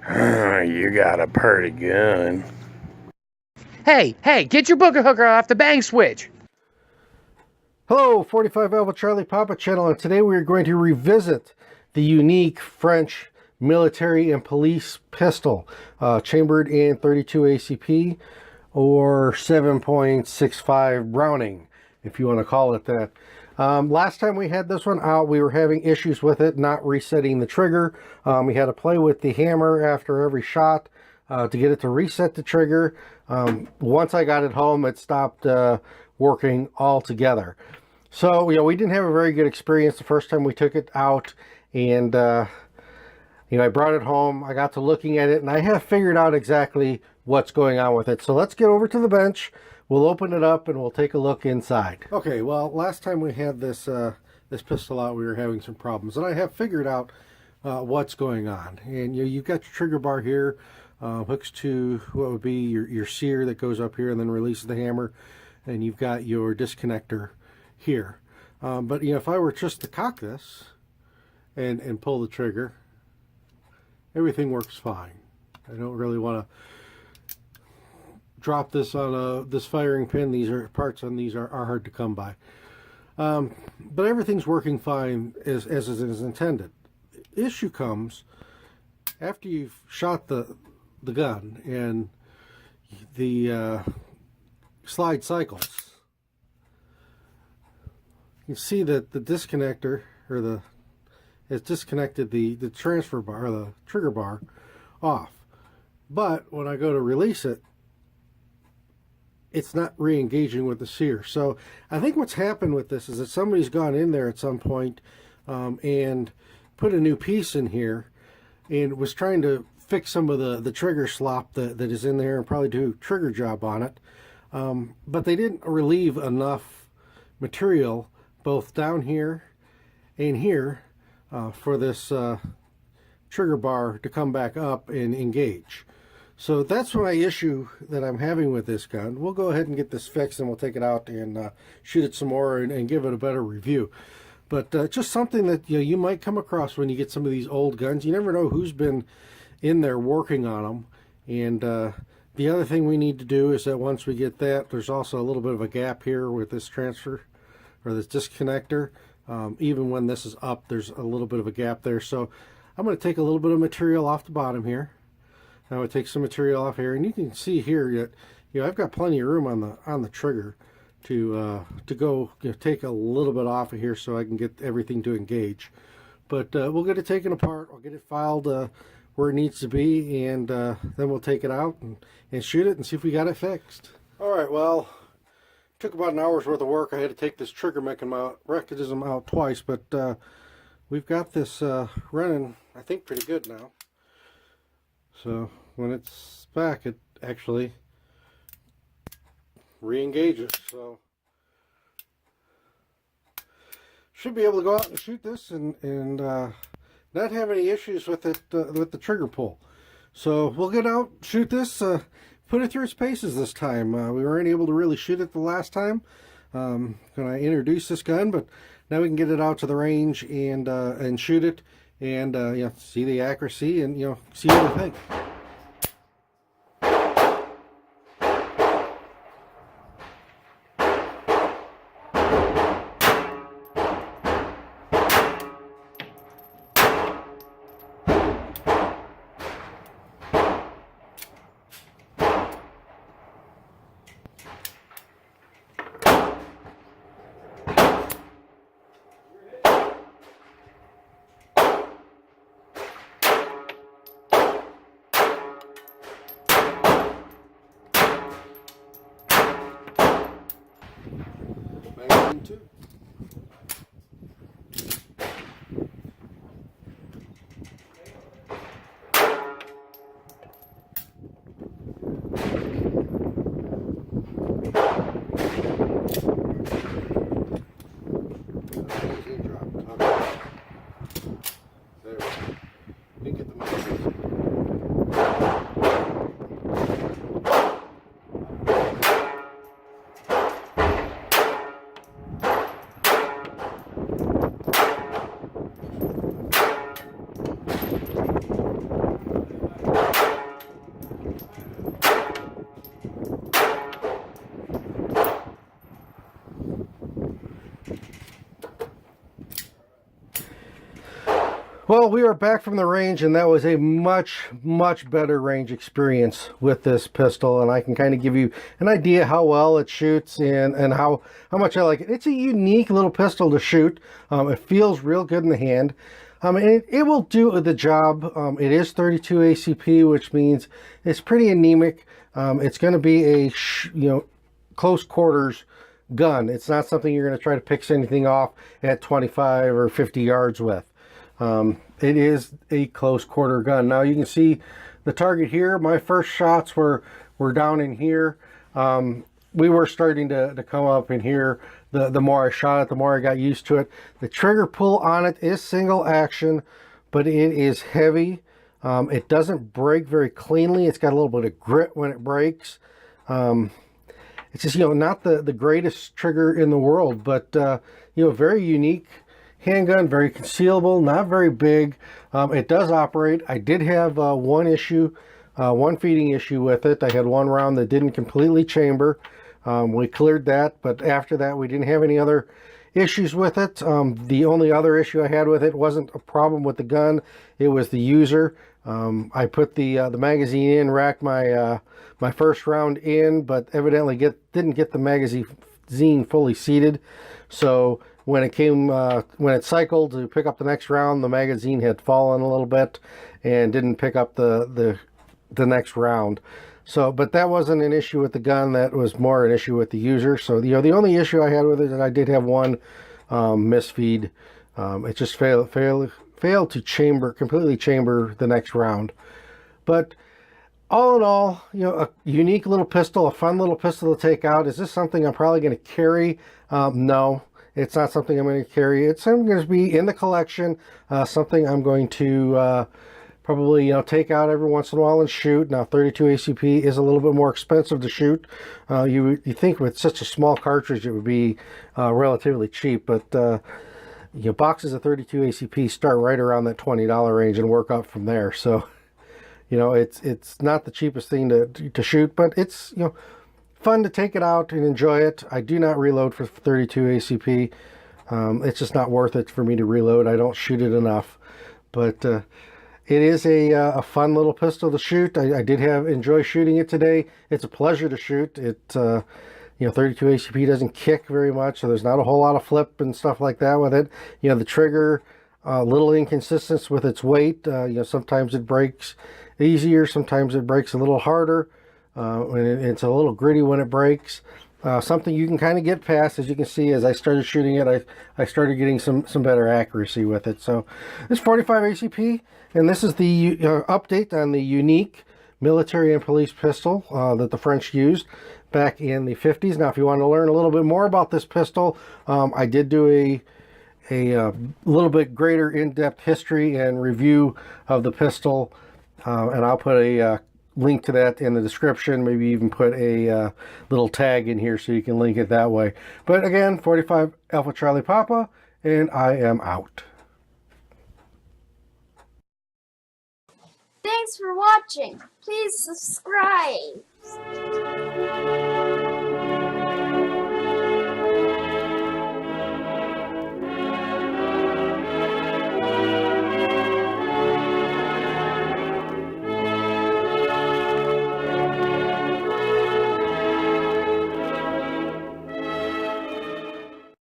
You got a pretty gun. Hey, get your booger hooker off the bang switch. Hello, 45 Alpha Charlie Papa channel, and today we are going to revisit the unique French military and police pistol, chambered in 32 ACP or 7.65 Browning, if you want to call it that. Last time we had this one out, we were having issues with it not resetting the trigger. We had to play with the hammer after every shot to get it to reset the trigger. Once I got it home, it stopped working altogether. So, we didn't have a very good experience the first time we took it out, and I brought it home. I got to looking at it, and I have figured out exactly what's going on with it. So let's get over to the bench. We'll open it up and we'll take a look inside. Okay, well, last time we had this this pistol out, we were having some problems, and I have figured out what's going on. And you've got your trigger bar here, hooks to what would be your sear that goes up here and then releases the hammer, and you've got your disconnector here. But if I were just to cock this and pull the trigger, everything works fine. I don't really want to drop this on this firing pin. These parts on these are hard to come by. But everything's working fine as it is intended. The issue comes after you've shot the gun and the slide cycles. You can see that the disconnector has disconnected the transfer bar, the trigger bar, off. But when I go to release it, it's not re-engaging with the sear. So I think what's happened with this is that somebody's gone in there at some point and put a new piece in here and was trying to fix some of the trigger slop that is in there and probably do a trigger job on it. But they didn't relieve enough material both down here and here for this trigger bar to come back up and engage. So that's my issue that I'm having with this gun. We'll go ahead and get this fixed, and we'll take it out and shoot it some more and give it a better review. But just something that you might come across when you get some of these old guns. You never know who's been in there working on them. And the other thing we need to do is that once we get that, there's also a little bit of a gap here with this transfer or this disconnector. Even when this is up, there's a little bit of a gap there. So I'm going to take a little bit of material off the bottom here. I would take some material off here, and you can see here that I've got plenty of room on the trigger to go take a little bit off of here so I can get everything to engage. But we'll get it taken apart. I'll get it filed where it needs to be, and then we'll take it out and shoot it and see if we got it fixed. All right, well, it took about an hour's worth of work. I had to take this trigger mechanism out twice, but we've got this running, I think, pretty good now. So when it's back, it actually re-engages. So should be able to go out and shoot this and not have any issues with it with the trigger pull. So we'll get out, shoot this, put it through its paces this time. We weren't able to really shoot it the last time when I introduced this gun, but now we can get it out to the range and shoot it. And see the accuracy and see everything. Well, we are back from the range, and that was a much better range experience with this pistol, and I can kind of give you an idea how well it shoots and how much I like it. It's a unique little pistol to shoot. It feels real good in the hand. And it will do the job. It is 32 ACP, which means it's pretty anemic. It's going to be a close quarters gun. It's not something you're going to try to pick anything off at 25 or 50 yards with. It is a close quarter gun. Now you can see the target here. My first shots were down in here. We were starting to come up in here. The more I shot it, the more I got used to it. The trigger pull on it is single action, but it is heavy. It doesn't break very cleanly. It's got a little bit of grit when it breaks. It's just, not the greatest trigger in the world, but, very unique handgun, very concealable, not very big. It does operate. I did have one feeding issue with it. I had one round that didn't completely chamber. We cleared that, but after that, we didn't have any other issues with it. The only other issue I had with it wasn't a problem with the gun. It was the user. I put the magazine in, racked my first round in, but evidently didn't get the magazine fully seated. So when it cycled to pick up the next round, the magazine had fallen a little bit and didn't pick up the next round. So, but that wasn't an issue with the gun. That was more an issue with the user. So, the only issue I had with it is I did have one misfeed. It just failed to completely chamber the next round. But all in all, a unique little pistol, a fun little pistol to take out. Is this something I'm probably going to carry? No, it's not something I'm going to carry. It's going to be in the collection, something I'm going to probably take out every once in a while and shoot. Now 32 ACP is a little bit more expensive to shoot. You think with such a small cartridge it would be relatively cheap, but boxes of 32 ACP start right around that $20 range and work up from there. So it's not the cheapest thing to shoot, but it's fun to take it out and enjoy it. I do not reload for 32 ACP. It's just not worth it for me to reload. I don't shoot it enough, but it is a fun little pistol to shoot. I did enjoy shooting it today. It's a pleasure to shoot. It 32 ACP doesn't kick very much, so there's not a whole lot of flip and stuff like that with it. The trigger, a little inconsistent with its weight. Sometimes it breaks easier, sometimes it breaks a little harder, and it's a little gritty when it breaks. Something you can kind of get past. As you can see, as I started shooting it, I started getting some better accuracy with it. So this 45 ACP, and this is the update on the unique military and police pistol that the French used back in the 50s. Now, if you want to learn a little bit more about this pistol, I did do a little bit greater in-depth history and review of the pistol, and I'll put a link to that in the description. Maybe even put a little tag in here so you can link it that way. But again, 45 Alpha Charlie Papa, and I am out. Thanks for watching. Please subscribe.